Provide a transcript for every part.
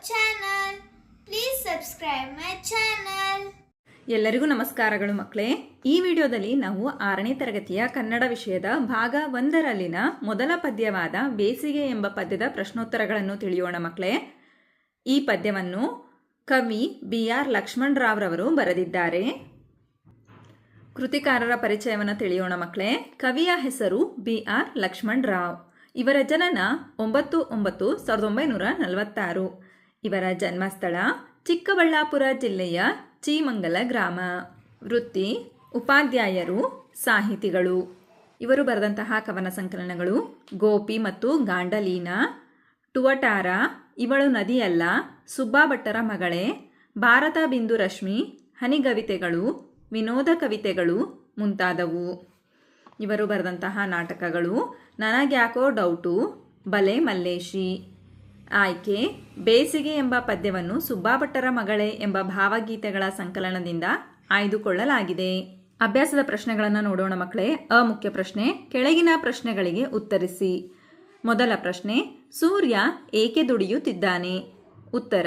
channel. Please subscribe my channel. ಎಲ್ಲರಿಗೂ ನಮಸ್ಕಾರಗಳು ಮಕ್ಕಳೇ. ಈ ವಿಡಿಯೋದಲ್ಲಿ ನಾವು 6ನೇ ತರಗತಿಯ ಕನ್ನಡ ವಿಷಯದ ಭಾಗ 1ರಲ್ಲಿನ ಮೊದಲ ಪದ್ಯವಾದ ಬೇಸಿಗೆ ಎಂಬ ಪದ್ಯದ ಪ್ರಶ್ನೋತ್ತರಗಳನ್ನು ತಿಳಿಯೋಣ ಮಕ್ಕಳೇ. ಈ ಪದ್ಯವನ್ನು ಕವಿ BR ಲಕ್ಷ್ಮಣರಾವ್ರವರು ಬರೆದಿದ್ದಾರೆ. ಕೃತಿಕಾರರ ಪರಿಚಯವನ್ನು ತಿಳಿಯೋಣ ಮಕ್ಕಳೇ. ಕವಿಯ ಹೆಸರು BR ಲಕ್ಷ್ಮಣರಾವ್. ಇವರ ಜನನ 9/9/1946. ಇವರ ಜನ್ಮಸ್ಥಳ ಚಿಕ್ಕಬಳ್ಳಾಪುರ ಜಿಲ್ಲೆಯ ಚೀಮಂಗಲ ಗ್ರಾಮ. ವೃತ್ತಿ ಉಪಾಧ್ಯಾಯರು, ಸಾಹಿತಿಗಳು. ಇವರು ಬರೆದಂತಹ ಕವನ ಸಂಕಲನಗಳು ಗೋಪಿ ಮತ್ತು ಗಾಂಡಲೀನ, ಟುವಟಾರ, ಇವಳು ನದಿಯಲ್ಲ, ಸುಬ್ಬಾ ಭಟ್ಟರ ಮಗಳೇ, ಭಾರತ ಬಿಂದು ರಶ್ಮಿ, ಹನಿಗವಿತೆಗಳು, ವಿನೋದ ಕವಿತೆಗಳು ಮುಂತಾದವು. ಇವರು ಬರೆದಂತಹ ನಾಟಕಗಳು ನನಗ್ಯಾಕೋ ಡೌಟು, ಬಲೆ ಮಲ್ಲೇಶಿ. ಆಯ್ಕೆ: ಬೇಸಿಗೆ ಎಂಬ ಪದ್ಯವನ್ನು ಸುಬ್ಬಾ ಭಟ್ಟರ ಮಗಳೇ ಎಂಬ ಭಾವಗೀತೆಗಳ ಸಂಕಲನದಿಂದ ಆಯ್ದುಕೊಳ್ಳಲಾಗಿದೆ. ಅಭ್ಯಾಸದ ಪ್ರಶ್ನೆಗಳನ್ನು ನೋಡೋಣ ಮಕ್ಕಳೇ. ಮುಖ್ಯ ಪ್ರಶ್ನೆ: ಕೆಳಗಿನ ಪ್ರಶ್ನೆಗಳಿಗೆ ಉತ್ತರಿಸಿ. ಮೊದಲ ಪ್ರಶ್ನೆ: ಸೂರ್ಯ ಏಕೆ ದುಡಿಯುತ್ತಿದ್ದಾನೆ? ಉತ್ತರ: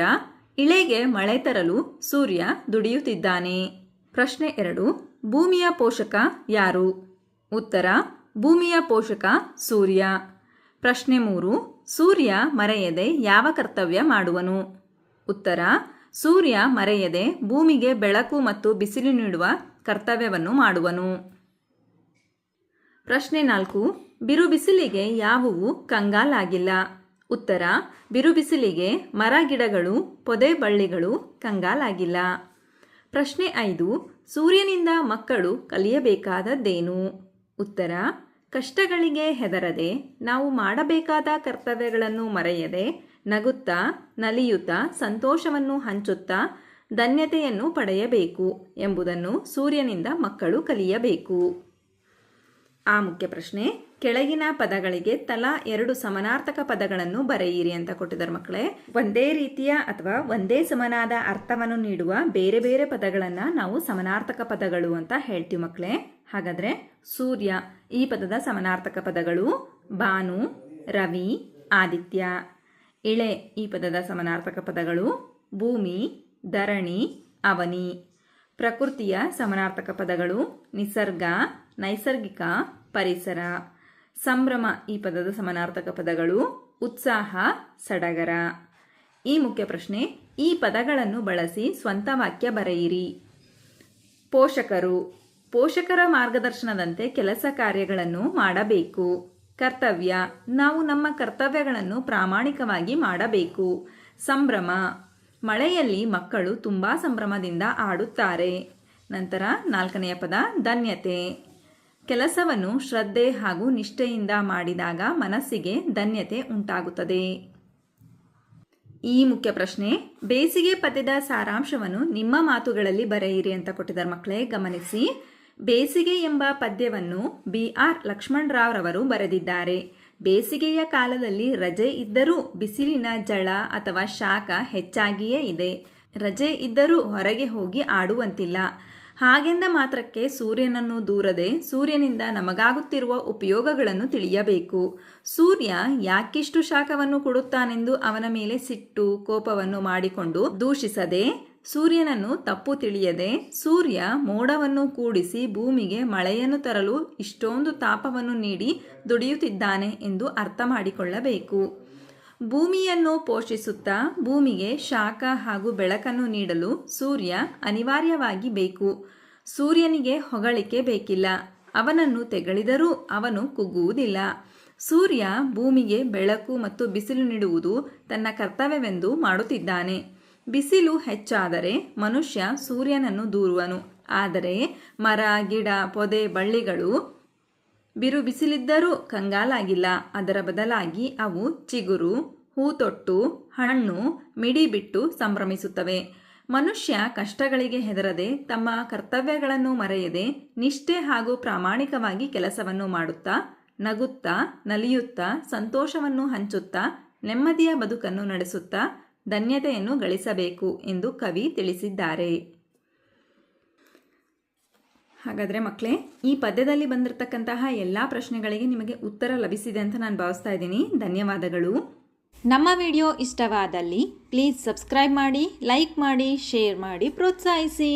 ಇಳೆಗೆ ಮಳೆ ತರಲು ಸೂರ್ಯ ದುಡಿಯುತ್ತಿದ್ದಾನೆ. ಪ್ರಶ್ನೆ 2: ಭೂಮಿಯ ಪೋಷಕ ಯಾರು? ಉತ್ತರ: ಭೂಮಿಯ ಪೋಷಕ ಸೂರ್ಯ. ಪ್ರಶ್ನೆ 3: ಸೂರ್ಯ ಮರೆಯದೆ ಯಾವ ಕರ್ತವ್ಯ ಮಾಡುವನು? ಉತ್ತರ: ಸೂರ್ಯ ಮರೆಯದೆ ಭೂಮಿಗೆ ಬೆಳಕು ಮತ್ತು ಬಿಸಿಲು ನೀಡುವ ಕರ್ತವ್ಯವನ್ನು ಮಾಡುವನು. ಪ್ರಶ್ನೆ 4: ಬಿರು ಬಿಸಿಲಿಗೆ ಯಾವುವು ಕಂಗಾಲಾಗಿಲ್ಲ? ಉತ್ತರ: ಬಿರು ಬಿಸಿಲಿಗೆ ಮರ ಗಿಡಗಳು, ಪೊದೆ ಬಳ್ಳಿಗಳು ಕಂಗಾಲಾಗಿಲ್ಲ. ಪ್ರಶ್ನೆ 5: ಸೂರ್ಯನಿಂದ ಮಕ್ಕಳು ಕಲಿಯಬೇಕಾದದ್ದೇನು? ಉತ್ತರ: ಕಷ್ಟಗಳಿಗೆ ಹೆದರದೆ, ನಾವು ಮಾಡಬೇಕಾದ ಕರ್ತವ್ಯಗಳನ್ನು ಮರೆಯದೆ, ನಗುತ್ತಾ, ನಲಿಯುತ್ತಾ, ಸಂತೋಷವನ್ನು ಹಂಚುತ್ತಾ ಧನ್ಯತೆಯನ್ನು ಪಡೆಯಬೇಕು ಎಂಬುದನ್ನು ಸೂರ್ಯನಿಂದ ಮಕ್ಕಳು ಕಲಿಯಬೇಕು. ಮುಖ್ಯ ಪ್ರಶ್ನೆ: ಕೆಳಗಿನ ಪದಗಳಿಗೆ ತಲಾ 2 ಸಮಾನಾರ್ಥಕ ಪದಗಳನ್ನು ಬರೆಯಿರಿ ಅಂತ ಕೊಟ್ಟಿದ್ದಾರೆ ಮಕ್ಕಳೇ. ಒಂದೇ ರೀತಿಯ ಅಥವಾ ಒಂದೇ ಸಮನಾದ ಅರ್ಥವನ್ನು ನೀಡುವ ಬೇರೆ ಬೇರೆ ಪದಗಳನ್ನು ನಾವು ಸಮಾನಾರ್ಥಕ ಪದಗಳು ಅಂತ ಹೇಳ್ತೀವಿ ಮಕ್ಕಳೇ. ಹಾಗಾದರೆ ಸೂರ್ಯ ಈ ಪದದ ಸಮಾನಾರ್ಥಕ ಪದಗಳು ಭಾನು, ರವಿ, ಆದಿತ್ಯ. ಇಳೆ ಈ ಪದದ ಸಮಾನಾರ್ಥಕ ಪದಗಳು ಭೂಮಿ, ಧರಣಿ, ಅವನಿ. ಪ್ರಕೃತಿಯ ಸಮಾನಾರ್ಥಕ ಪದಗಳು ನಿಸರ್ಗ, ನೈಸರ್ಗಿಕ, ಪರಿಸರ. ಸಂಭ್ರಮ ಈ ಪದದ ಸಮಾನಾರ್ಥಕ ಪದಗಳು ಉತ್ಸಾಹ, ಸಡಗರ. ಈ ಮುಖ್ಯ ಪ್ರಶ್ನೆ: ಈ ಪದಗಳನ್ನು ಬಳಸಿ ಸ್ವಂತ ವಾಕ್ಯ ಬರೆಯಿರಿ. ಪೋಷಕರು: ಪೋಷಕರ ಮಾರ್ಗದರ್ಶನದಂತೆ ಕೆಲಸ ಕಾರ್ಯಗಳನ್ನು ಮಾಡಬೇಕು. ಕರ್ತವ್ಯ: ನಾವು ನಮ್ಮ ಕರ್ತವ್ಯಗಳನ್ನು ಪ್ರಾಮಾಣಿಕವಾಗಿ ಮಾಡಬೇಕು. ಸಂಭ್ರಮ: ಮಳೆಯಲ್ಲಿ ಮಕ್ಕಳು ತುಂಬ ಸಂಭ್ರಮದಿಂದ ಆಡುತ್ತಾರೆ. ನಂತರ 4ನೆಯ ಪದ ಧನ್ಯತೆ. ಕೆಲಸವನ್ನು ಶ್ರದ್ಧೆ ಹಾಗೂ ನಿಷ್ಠೆಯಿಂದ ಮಾಡಿದಾಗ ಮನಸ್ಸಿಗೆ ಧನ್ಯತೆ ಉಂಟಾಗುತ್ತದೆ. ಈ ಮುಖ್ಯ ಪ್ರಶ್ನೆ: ಬೇಸಿಗೆ ಪದ್ಯದ ಸಾರಾಂಶವನ್ನು ನಿಮ್ಮ ಮಾತುಗಳಲ್ಲಿ ಬರೆಯಿರಿ ಅಂತ ಕೊಟ್ಟಿದ್ದಾರೆ ಮಕ್ಕಳೇ. ಗಮನಿಸಿ. ಬೇಸಿಗೆ ಎಂಬ ಪದ್ಯವನ್ನು BR ಲಕ್ಷ್ಮಣರಾವ್ರವರು ಬರೆದಿದ್ದಾರೆ. ಬೇಸಿಗೆಯ ಕಾಲದಲ್ಲಿ ರಜೆ ಇದ್ದರೂ ಬಿಸಿಲಿನ ಝಳ ಅಥವಾ ಶಾಖ ಹೆಚ್ಚಾಗಿಯೇ ಇದೆ. ರಜೆ ಇದ್ದರೂ ಹೊರಗೆ ಹೋಗಿ ಆಡುವಂತಿಲ್ಲ. ಹಾಗೆಂದ ಮಾತ್ರಕ್ಕೆ ಸೂರ್ಯನನ್ನು ದೂರದೆ ಸೂರ್ಯನಿಂದ ನಮಗಾಗುತ್ತಿರುವ ಉಪಯೋಗಗಳನ್ನು ತಿಳಿಯಬೇಕು. ಸೂರ್ಯ ಯಾಕಿಷ್ಟು ಶಾಖವನ್ನು ಕೊಡುತ್ತಾನೆಂದು ಅವನ ಮೇಲೆ ಸಿಟ್ಟು, ಕೋಪವನ್ನು ಮಾಡಿಕೊಂಡು ದೂಷಿಸದೆ, ಸೂರ್ಯನನ್ನು ತಪ್ಪು ತಿಳಿಯದೆ, ಸೂರ್ಯ ಮೋಡವನ್ನು ಕೂಡಿಸಿ ಭೂಮಿಗೆ ಮಳೆಯನ್ನು ತರಲು ಇಷ್ಟೊಂದು ತಾಪವನ್ನು ನೀಡಿ ದುಡಿಯುತ್ತಿದ್ದಾನೆ ಎಂದು ಅರ್ಥ ಮಾಡಿಕೊಳ್ಳಬೇಕು. ಭೂಮಿಯನ್ನು ಪೋಷಿಸುತ್ತಾ ಭೂಮಿಗೆ ಶಾಖ ಹಾಗೂ ಬೆಳಕನ್ನು ನೀಡಲು ಸೂರ್ಯ ಅನಿವಾರ್ಯವಾಗಿ ಬೇಕು. ಸೂರ್ಯನಿಗೆ ಹೊಗಳಿಕೆ ಬೇಕಿಲ್ಲ. ಅವನನ್ನು ತೆಗಳಿದರೂ ಅವನು ಕುಗ್ಗುವುದಿಲ್ಲ. ಸೂರ್ಯ ಭೂಮಿಗೆ ಬೆಳಕು ಮತ್ತು ಬಿಸಿಲು ನೀಡುವುದು ತನ್ನ ಕರ್ತವ್ಯವೆಂದು ಮಾಡುತ್ತಿದ್ದಾನೆ. ಬಿಸಿಲು ಹೆಚ್ಚಾದರೆ ಮನುಷ್ಯ ಸೂರ್ಯನನ್ನು ದೂರುವನು. ಆದರೆ ಮರ, ಗಿಡ, ಪೊದೆ, ಬಳ್ಳಿಗಳು ಬಿರು ಬಿಸಿಲಿದ್ದರೂ ಕಂಗಾಲಾಗಿಲ್ಲ. ಅದರ ಬದಲಾಗಿ ಅವು ಚಿಗುರು, ಹೂ ತೊಟ್ಟು, ಹಣ್ಣು, ಮಿಡಿ ಬಿಟ್ಟು ಸಂಭ್ರಮಿಸುತ್ತವೆ. ಮನುಷ್ಯ ಕಷ್ಟಗಳಿಗೆ ಹೆದರದೆ, ತಮ್ಮ ಕರ್ತವ್ಯಗಳನ್ನು ಮರೆಯದೆ, ನಿಷ್ಠೆ ಹಾಗೂ ಪ್ರಾಮಾಣಿಕವಾಗಿ ಕೆಲಸವನ್ನು ಮಾಡುತ್ತಾ, ನಗುತ್ತಾ, ನಲಿಯುತ್ತಾ, ಸಂತೋಷವನ್ನು ಹಂಚುತ್ತಾ, ನೆಮ್ಮದಿಯ ಬದುಕನ್ನು ನಡೆಸುತ್ತಾ ಧನ್ಯತೆಯನ್ನು ಗಳಿಸಬೇಕು ಎಂದು ಕವಿ ತಿಳಿಸಿದ್ದಾರೆ. ಹಾಗಾದರೆ ಮಕ್ಕಳೇ, ಈ ಪದ್ಯದಲ್ಲಿ ಬಂದಿರತಕ್ಕಂತಹ ಎಲ್ಲ ಪ್ರಶ್ನೆಗಳಿಗೆ ನಿಮಗೆ ಉತ್ತರ ಲಭಿಸಿದೆ ಅಂತ ನಾನು ಭಾವಿಸ್ತಾ ಇದ್ದೀನಿ. ಧನ್ಯವಾದಗಳು. ನಮ್ಮ ವಿಡಿಯೋ ಇಷ್ಟವಾದಲ್ಲಿ ಪ್ಲೀಸ್ ಸಬ್ಸ್ಕ್ರೈಬ್ ಮಾಡಿ, ಲೈಕ್ ಮಾಡಿ, ಶೇರ್ ಮಾಡಿ, ಪ್ರೋತ್ಸಾಹಿಸಿ.